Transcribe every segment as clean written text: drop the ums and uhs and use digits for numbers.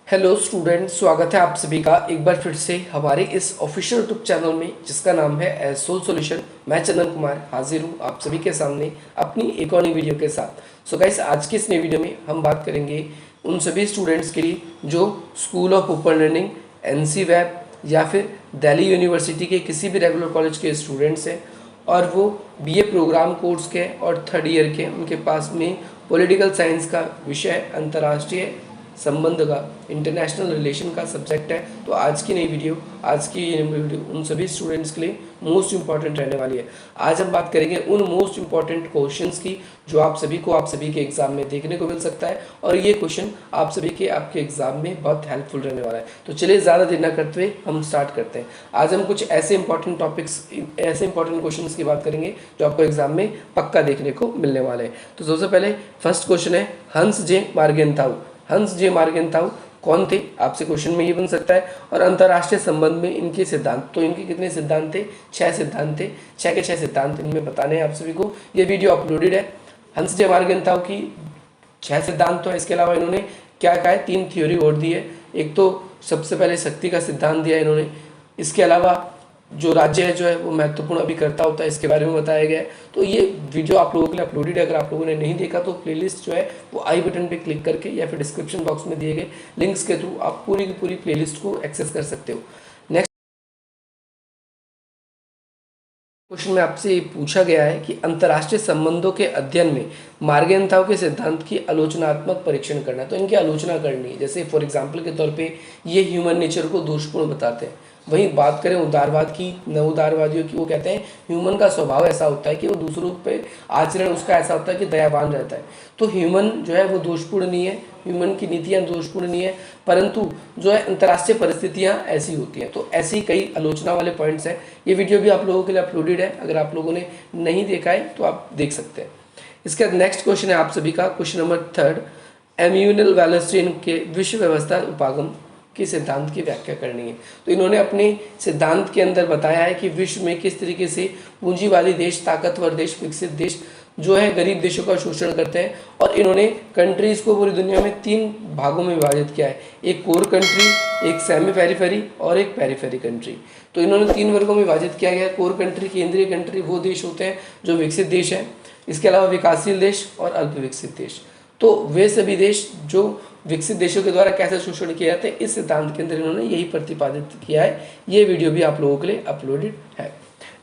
Hello student, स्वागत है आप सभी का एक बार फिर से हमारे इस ऑफिशियल यूट्यूब चैनल में जिसका नाम है एज सोल सॉल्यूशन। मैं चंदन कुमार हाजिर हूँ आप सभी के सामने अपनी एक और नई वीडियो के साथ। सो गाइस, आज की इस नई वीडियो में हम बात करेंगे उन सभी स्टूडेंट्स के लिए जो school of open learning, NC web या फिर दिल्ली यूनिवर्सिटी के किसी भी रेगुलर कॉलेज के स्टूडेंट्स हैं और वो बीए प्रोग्राम कोर्स के और थर्ड ईयर के, उनके पास में पॉलिटिकल साइंस का विषय अंतर्राष्ट्रीय संबंध का, इंटरनेशनल रिलेशन का सब्जेक्ट है। तो आज की नई वीडियो, आज की ये वीडियो उन सभी स्टूडेंट्स के लिए मोस्ट इंपॉर्टेंट रहने वाली है। आज हम बात करेंगे उन मोस्ट इंपॉर्टेंट क्वेश्चंस की जो आप सभी के एग्जाम में देखने को मिल सकता है और ये क्वेश्चन आप सभी के आपके एग्जाम में बहुत हेल्पफुल रहने वाला है। तो चलिए ज़्यादा देर न करते हुए हम स्टार्ट करते हैं। आज हम कुछ ऐसे इंपॉर्टेंट टॉपिक्स, ऐसे इंपॉर्टेंट क्वेश्चन की बात करेंगे जो आपको एग्जाम में पक्का देखने को मिलने वाले हैं। तो सबसे पहले फर्स्ट क्वेश्चन है, हंस जे मार्गेंथाउ। हंस जे मार्गेंथाउ कौन थे? आपसे क्वेश्चन में ये बन सकता है। और अंतर्राष्ट्रीय संबंध में इनके सिद्धांत, तो इनके कितने सिद्धांत थे? 6 सिद्धांत थे। 6 के 6 सिद्धांत इनमें बताने हैं आप सभी को। ये वीडियो अपलोडेड है। हंस जे मार्गेंथाउ की 6 सिद्धांत तो है, इसके अलावा इन्होंने क्या कहा है? 3 थ्योरी और दी है। एक तो सबसे पहले शक्ति का सिद्धांत दिया इन्होंने। इसके अलावा जो राज्य है जो है वो महत्वपूर्ण अभिकर्ता होता है, इसके बारे में बताया गया है। तो ये वीडियो आप लोगों के लिए अपलोडेड है। अगर आप लोगों ने नहीं देखा तो प्लेलिस्ट जो है वो आई बटन पे क्लिक करके या फिर डिस्क्रिप्शन बॉक्स में दिए गए लिंक्स के थ्रू आप पूरी की पूरी प्लेलिस्ट को एक्सेस कर सकते हो। नेक्स्ट क्वेश्चन में आपसे पूछा गया है कि अंतर्राष्ट्रीय संबंधों के अध्ययन में मार्गेंथाउ के सिद्धांत की आलोचनात्मक परीक्षण करना है। तो इनकी आलोचना करनी है। जैसे फॉर एग्जांपल के तौर पे ये ह्यूमन नेचर को दोषपूर्ण बताते हैं। वहीं बात करें उदारवाद की, नव उदारवादियों की, वो कहते हैं ह्यूमन का स्वभाव ऐसा होता है कि वो दूसरों पे आचरण उसका ऐसा होता है कि दयावान रहता है। तो ह्यूमन जो है वो दोषपूर्ण नहीं है, ह्यूमन की नीतियाँ दोषपूर्ण नहीं है, परंतु जो है अंतर्राष्ट्रीय परिस्थितियाँ ऐसी होती हैं। तो ऐसी कई आलोचना वाले पॉइंट्स हैं। ये वीडियो भी आप लोगों के लिए अपलोडेड है। अगर आप लोगों ने नहीं देखा है तो आप देख सकते हैं। इसका नेक्स्ट क्वेश्चन है आप सभी का, क्वेश्चन नंबर 3, एम्यूनल वैलेस्टीन के विश्व व्यवस्था उपागम के सिद्धांत की व्याख्या करनी है। तो इन्होंने अपने सिद्धांत के अंदर बताया है कि विश्व में किस तरीके से पूंजीवादी देश, ताकतवर देश, विकसित देश जो है गरीब देशों का शोषण करते हैं। और इन्होंने कंट्रीज को पूरी दुनिया में 3 भागों में विभाजित किया है, एक कोर कंट्री, एक सेमी पेरिफेरी और एक पेरिफेरी कंट्री। तो इन्होंने 3 वर्गों में विभाजित किया गया। कोर कंट्री, केंद्रीय कंट्री, वो देश होते हैं जो विकसित देश हैं। इसके अलावा विकासशील देश और अल्प विकसित देश, तो वे सभी देश जो विकसित देशों के द्वारा कैसे शोषण किए जाते हैं, इस सिद्धांत के अंदर इन्होंने यही प्रतिपादित किया है। ये वीडियो भी आप लोगों के लिए अपलोडेड है।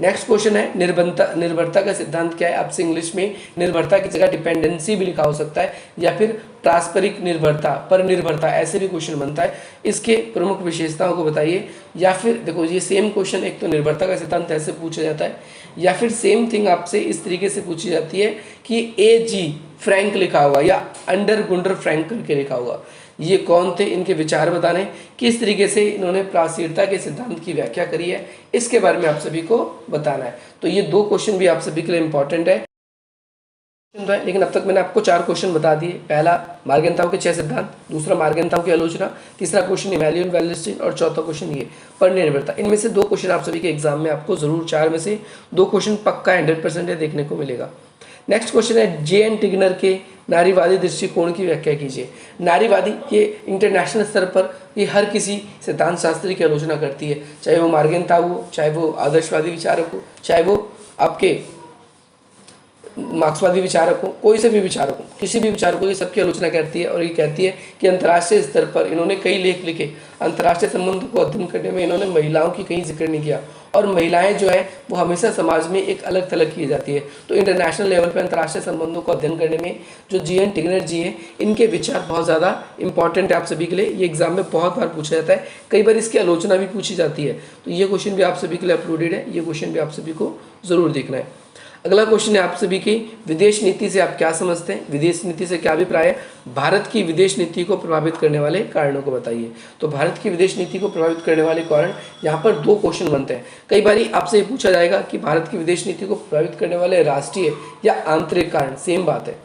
नेक्स्ट क्वेश्चन है, निर्भरता का सिद्धांत क्या है? आपसे इंग्लिश में निर्भरता की जगह डिपेंडेंसी भी लिखा हो सकता है या फिर पारस्परिक निर्भरता, पर निर्भरता, ऐसे भी क्वेश्चन बनता है। इसके प्रमुख विशेषताओं को बताइए। या फिर देखो, ये सेम क्वेश्चन, एक तो निर्भरता का सिद्धांत ऐसे पूछा जाता है, या फिर सेम थिंग आपसे इस तरीके से पूछी जाती है कि A.G. फ्रैंक लिखा होगा या अंडर गुंडर फ्रैंक करके लिखा होगा। ये कौन थे? इनके विचार बताने, किस तरीके से इन्होंने प्राचीनता के सिद्धांत की व्याख्या करी है, इसके बारे में आप सभी को बताना है। तो ये 2 क्वेश्चन भी आप सभी के लिए इंपॉर्टेंट है। लेकिन अब तक मैंने आपको 4 क्वेश्चन बता दिए। पहला मार्गेंथाउ के 6 सिद्धांत, दूसरा मार्गेंथाउ की आलोचना, तीसरा क्वेश्चन इमैनुअल वैलेस्टीन और चौथा क्वेश्चन ये पर निर्भरता। इनमें से 2 क्वेश्चन आप सभी के एग्जाम में आपको जरूर, 4 में से 2 क्वेश्चन पक्का 100% है देखने को मिलेगा। नेक्स्ट क्वेश्चन है, J.N. टिग्नर के नारीवादी दृष्टिकोण की व्याख्या कीजिए। नारीवादी, ये इंटरनेशनल स्तर पर ये हर किसी सिद्धांत शास्त्री की आलोचना करती है, चाहे वो मार्गेंथाउ हो, चाहे वो आदर्शवादी विचारक हो, चाहे वो आपके मार्क्सवादी विचारक हो, कोई से भी विचारक हो, किसी भी विचारक को, ये सबकी आलोचना करती है। और ये कहती है कि अंतर्राष्ट्रीय स्तर पर इन्होंने कई लेख लिखे, अंतर्राष्ट्रीय संबंधों को अध्ययन करने में इन्होंने महिलाओं की कहीं जिक्र नहीं किया। और महिलाएं जो है वो हमेशा समाज में एक अलग थलग की जाती है। तो इंटरनेशनल लेवल पर अंतर्राष्ट्रीय संबंधों को अध्ययन करने में जो J.N. टिग्नर जी हैं, इनके विचार बहुत ज़्यादा इंपॉर्टेंट है आप सभी के लिए। ये एग्जाम में बहुत बार पूछा जाता है, कई बार इसकी आलोचना भी पूछी जाती है। तो ये क्वेश्चन भी आप सभी के लिए अपलोडेड है, ये क्वेश्चन भी आप सभी को जरूर देखना है। अगला क्वेश्चन है आप सभी की, विदेश नीति से आप क्या समझते हैं? विदेश नीति से क्या अभिप्राय है? भारत की विदेश नीति को प्रभावित करने वाले कारणों को बताइए। तो भारत की विदेश नीति को प्रभावित करने वाले कारण, यहाँ पर 2 क्वेश्चन बनते हैं। कई बार आपसे ये पूछा जाएगा कि भारत की विदेश नीति को प्रभावित करने वाले राष्ट्रीय या आंतरिक कारण, सेम बात है।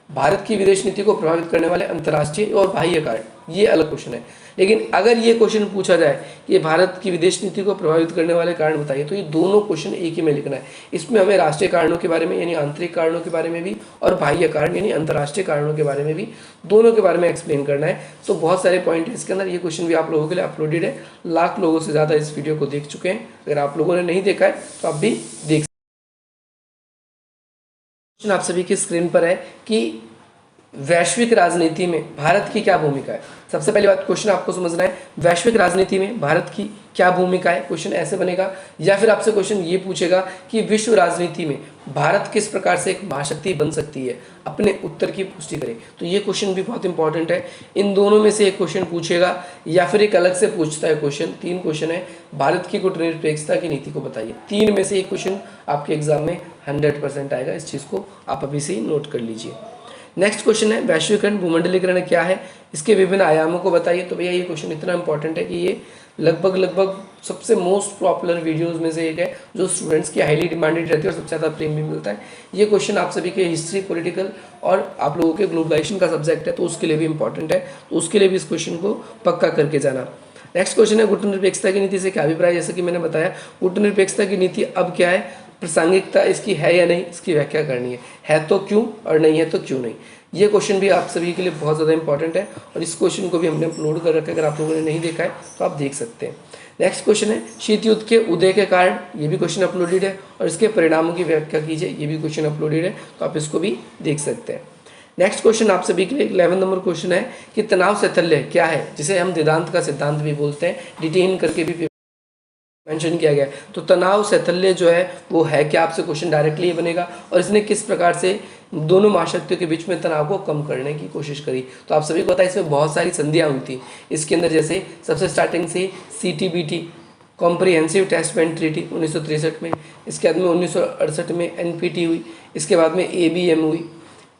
भारत की विदेश नीति को प्रभावित करने वाले अंतर्राष्ट्रीय और बाह्य कारण, ये अलग क्वेश्चन है। लेकिन अगर ये क्वेश्चन पूछा जाए कि भारत की विदेश नीति को प्रभावित करने वाले कारण बताइए, तो ये दोनों क्वेश्चन एक ही में लिखना है। इसमें हमें राष्ट्रीय कारणों के बारे में यानी आंतरिक कारणों के बारे में भी और बाह्य कारण यानी अंतर्राष्ट्रीय कारणों के बारे में भी, दोनों के बारे में एक्सप्लेन करना है। तो बहुत सारे पॉइंट है इसके अंदर। ये क्वेश्चन भी आप लोगों के लिए अपलोडेड है, लाख लोगों से ज़्यादा इस वीडियो को देख चुके हैं। अगर आप लोगों ने नहीं देखा है तो आप भी देख। आप सभी की स्क्रीन पर है कि वैश्विक राजनीति में भारत की क्या भूमिका है। सबसे पहली बात क्वेश्चन आपको समझना है, वैश्विक राजनीति में भारत की क्या भूमिका है। क्वेश्चन ऐसे बनेगा, या फिर आपसे क्वेश्चन ये पूछेगा कि विश्व राजनीति में भारत किस प्रकार से एक महाशक्ति बन सकती है, अपने उत्तर की पुष्टि करें। तो ये क्वेश्चन भी बहुत इंपॉर्टेंट है। इन दोनों में से एक क्वेश्चन पूछेगा या फिर एक अलग से पूछता है क्वेश्चन। 3 क्वेश्चन है, भारत की कूटनिरपेक्षता की नीति को बताइए। 3 में से एक क्वेश्चन आपके एग्जाम में 100% आएगा। इस चीज़ को आप अभी से ही नोट कर लीजिए। नेक्स्ट क्वेश्चन है, वैश्वीकरण भूमंडलीकरण क्या है, इसके विभिन्न आयामों को बताइए। तो भैया ये क्वेश्चन इतना इंपॉर्टेंट है कि ये लगभग सबसे मोस्ट पॉपुलर वीडियोस में से एक है, जो स्टूडेंट्स की हाईली डिमांडेड रहती है और सबसे ज़्यादा प्रेम भी मिलता है। ये क्वेश्चन आप सभी के हिस्ट्री, पॉलिटिकल और आप लोगों के ग्लोबलाइजेशन का सब्जेक्ट है, तो उसके लिए भी इंपॉर्टेंट है। तो उसके लिए भी इस क्वेश्चन को पक्का करके जाना। नेक्स्ट क्वेश्चन है, गुटनिरपेक्षता की नीति से क्या अभिप्राय। जैसे कि मैंने बताया, गुटनिरपेक्षता की नीति अब क्या है, प्रासंगिकता इसकी है या नहीं, इसकी व्याख्या करनी है तो क्यों और नहीं है तो क्यों नहीं। ये क्वेश्चन भी आप सभी के लिए बहुत ज़्यादा इंपॉर्टेंट है और इस क्वेश्चन को भी हमने अपलोड कर रखा है। अगर आप लोगों ने नहीं देखा है तो आप देख सकते हैं। नेक्स्ट क्वेश्चन है, शीत युद्ध के उदय के कारण, ये भी क्वेश्चन अपलोडेड है। और इसके परिणामों की व्याख्या कीजिए, ये भी क्वेश्चन अपलोडेड है, तो आप इसको भी देख सकते हैं। नेक्स्ट क्वेश्चन आप सभी के लिए 11 नंबर क्वेश्चन है कि तनाव शैथिल्य क्या है, जिसे हम वेदांत का सिद्धांत भी बोलते हैं, डिटेन करके भी मेंशन किया गया है। तो तनाव शैथिल्य जो है वो है क्या, आपसे क्वेश्चन डायरेक्टली ये बनेगा। और इसने किस प्रकार से दोनों महाशक्तियों के बीच में तनाव को कम करने की कोशिश करी। तो आप सभी को पता है इसमें बहुत सारी संधियाँ हुई थी इसके अंदर। जैसे सबसे स्टार्टिंग से CTBT कॉम्प्रिहेंसिव टेस्टमेंट ट्रीटी 1963 में, इसके बाद में 1968 में NPT हुई, इसके बाद में ABM हुई।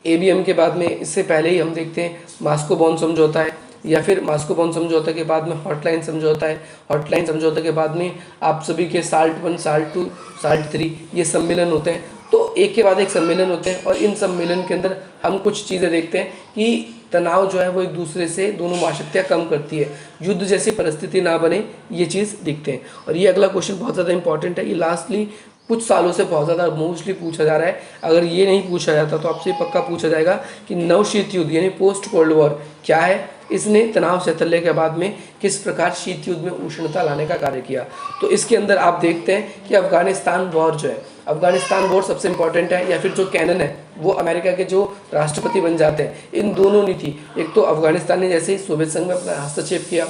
ABM के बाद में इससे पहले ही हम देखते हैं मास्को बॉर्न समझौता है, या फिर मास्को बॉर्न समझौता के बाद में हॉटलाइन समझौता है। हॉटलाइन समझौता के बाद में आप सभी के SALT 1, SALT 2, SALT 3 ये सम्मेलन होते हैं। तो एक के बाद एक सम्मेलन होते हैं और इन सम्मेलन के अंदर हम कुछ चीज़ें देखते हैं कि तनाव जो है वो एक दूसरे से दोनों महाशक्तियाँ कम करती है, युद्ध जैसी परिस्थिति ना बने, ये चीज़ दिखते हैं। और ये अगला क्वेश्चन बहुत ज़्यादा इंपॉर्टेंट है, ये लास्टली कुछ सालों से बहुत ज़्यादा मोस्टली पूछा जा रहा है। अगर ये नहीं पूछा जाता तो आपसे पक्का पूछा जाएगा कि नवशीत युद्ध यानी पोस्ट कोल्ड वॉर क्या है, इसने तनाव शैथिल्य के बाद में किस प्रकार शीत युद्ध में उष्णता लाने का कार्य किया। तो इसके अंदर आप देखते हैं कि अफगानिस्तान वॉर जो है, अफगानिस्तान वॉर सबसे इंपॉर्टेंट है, या फिर जो कैनन है वो अमेरिका के जो राष्ट्रपति बन जाते हैं। इन दोनों नीति, एक तो अफगानिस्तान ने जैसे ही सोवियत संघ में अपना हस्तक्षेप किया,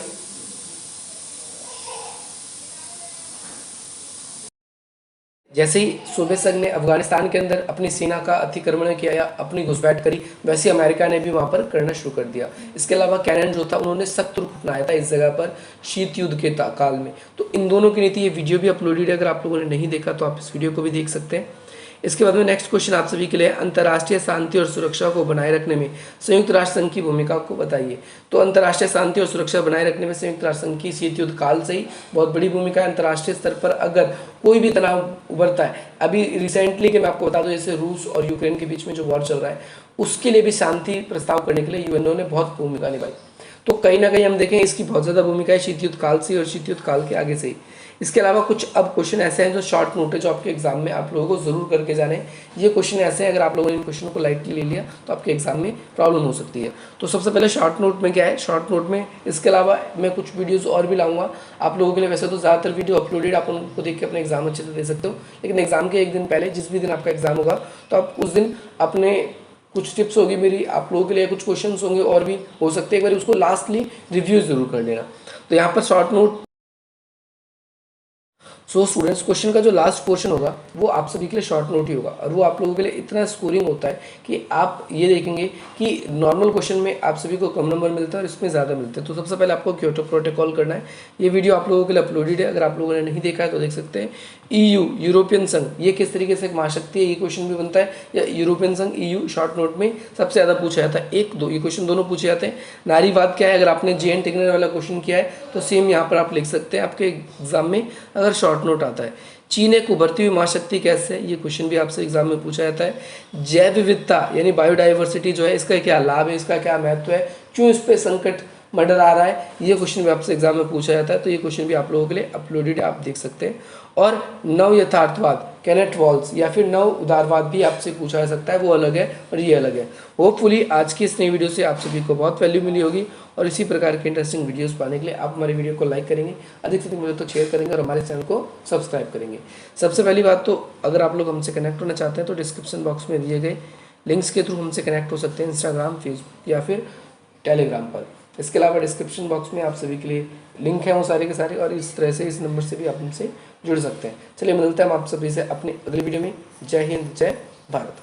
जैसे ही सोवियत संघ ने अफगानिस्तान के अंदर अपनी सेना का अतिक्रमण किया या अपनी घुसपैठ करी, वैसे अमेरिका ने भी वहाँ पर करना शुरू कर दिया। इसके अलावा कैनन जो था उन्होंने सख्त रुख अपनाया था इस जगह पर शीत युद्ध के काल में। तो इन दोनों की नीति, ये वीडियो भी अपलोडेड है, अगर आप लोगों ने नहीं देखा तो आप इस वीडियो को भी देख सकते हैं। इसके बाद में नेक्स्ट क्वेश्चन आप सभी के लिए, अंतर्राष्ट्रीय शांति और सुरक्षा को बनाए रखने में संयुक्त राष्ट्र संघ की भूमिका को बताइए। तो अंतर्राष्ट्रीय शांति और सुरक्षा बनाए रखने में संयुक्त राष्ट्र संघ की शीत युद्ध काल से ही बहुत बड़ी भूमिका है। अंतर्राष्ट्रीय स्तर पर अगर कोई भी तनाव उभरता है, अभी रिसेंटली के मैं आपको बता दूं, जैसे रूस और यूक्रेन के बीच में जो वॉर चल रहा है, उसके लिए भी शांति प्रस्ताव करने के लिए यूएनओ ने बहुत भूमिका निभाई। तो कहीं ना कहीं हम देखें इसकी बहुत ज़्यादा भूमिका है शीत युद्ध काल से और शीत युद्ध काल के आगे से ही। इसके अलावा कुछ अब क्वेश्चन ऐसे हैं जो शॉर्ट नोट है, जो आपके एग्जाम में आप लोगों को जरूर करके जाने। ये क्वेश्चन ऐसे हैं, अगर आप लोगों ने इन क्वेश्चनों को लाइटली ले लिया तो आपके एग्जाम में प्रॉब्लम हो सकती है। तो सबसे पहले शॉर्ट नोट में क्या है, शॉर्ट नोट में इसके अलावा मैं कुछ वीडियोज़ और भी लाऊंगा आप लोगों के लिए। वैसे तो ज़्यादातर वीडियो अपलोडेड, आप उनको देख के अपने एग्जाम अच्छे से दे सकते हो, लेकिन एग्जाम के एक दिन पहले, जिस भी दिन आपका एग्जाम होगा, तो आप उस दिन अपने कुछ टिप्स होगी मेरी आप लोगों के लिए, कुछ क्वेश्चंस होंगे और भी हो सकते हैं, एक बार उसको लास्टली रिव्यू जरूर कर लेना। तो यहाँ पर short note, so students question का जो लास्ट पोर्शन होगा वो आप सभी के लिए शॉर्ट नोट ही होगा, और वो आप लोगों के लिए इतना स्कोरिंग होता है कि आप ये देखेंगे कि नॉर्मल क्वेश्चन में आप सभी को कम नंबर मिलता है और इसमें ज़्यादा मिलते हैं। तो सबसे पहले आपको क्योटो प्रोटोकॉल करना है। ये वीडियो आप लोगों के लिए अपलोडेड है, अगर आप लोगों ने नहीं देखा है तो देख सकते हैं। EU यूरोपियन संघ, ये किस तरीके से एक महाशक्ति है, ये क्वेश्चन भी बनता है, या यूरोपियन संघ EU शॉर्ट नोट में सबसे ज़्यादा पूछा जाता है। 1, 2 ये क्वेश्चन दोनों पूछे जाते हैं। नारीवाद क्या है, अगर आपने JN टिग्नर वाला क्वेश्चन किया है तो सेम यहाँ पर आप लिख सकते हैं आपके एग्जाम में अगर शॉर्ट नोट आता है। चीन एक उभरती हुई महाशक्ति कैसे है, ये क्वेश्चन भी आपसे एग्जाम में पूछा जाता है। जैव विविधता यानी बायोडाइवर्सिटी जो है, इसका क्या लाभ है, इसका क्या महत्व है, क्यों इस पे संकट मंडरा रहा है, ये क्वेश्चन भी आपसे एग्जाम में पूछा जाता है। तो ये क्वेश्चन भी आप लोगों के लिए अपलोडेड आप देख सकते हैं। और नव यथार्थवाद कैनेट वॉल्स या फिर नव उदारवाद भी आपसे पूछा जा सकता है, वो अलग है और ये अलग है। होपफुली आज की इस नई वीडियो से आप सभी को बहुत वैल्यू मिली होगी और इसी प्रकार के इंटरेस्टिंग वीडियोस पाने के लिए आप हमारी वीडियो को लाइक करेंगे, अधिक से अधिक मुझे तो शेयर करेंगे और हमारे चैनल को सब्सक्राइब करेंगे। सबसे पहली बात तो अगर आप लोग हमसे कनेक्ट होना चाहते हैं तो डिस्क्रिप्शन बॉक्स में दिए गए लिंक्स के थ्रू हमसे कनेक्ट हो सकते हैं, इंस्टाग्राम, फेसबुक या फिर टेलीग्राम पर। इसके अलावा डिस्क्रिप्शन बॉक्स में आप सभी के लिए लिंक है वो सारे के सारे, और इस तरह से इस नंबर से भी आप हमसे जुड़ सकते हैं। चलिए मिलते हैं हम आप सभी से अपनी अगली वीडियो में। जय हिंद, जय भारत।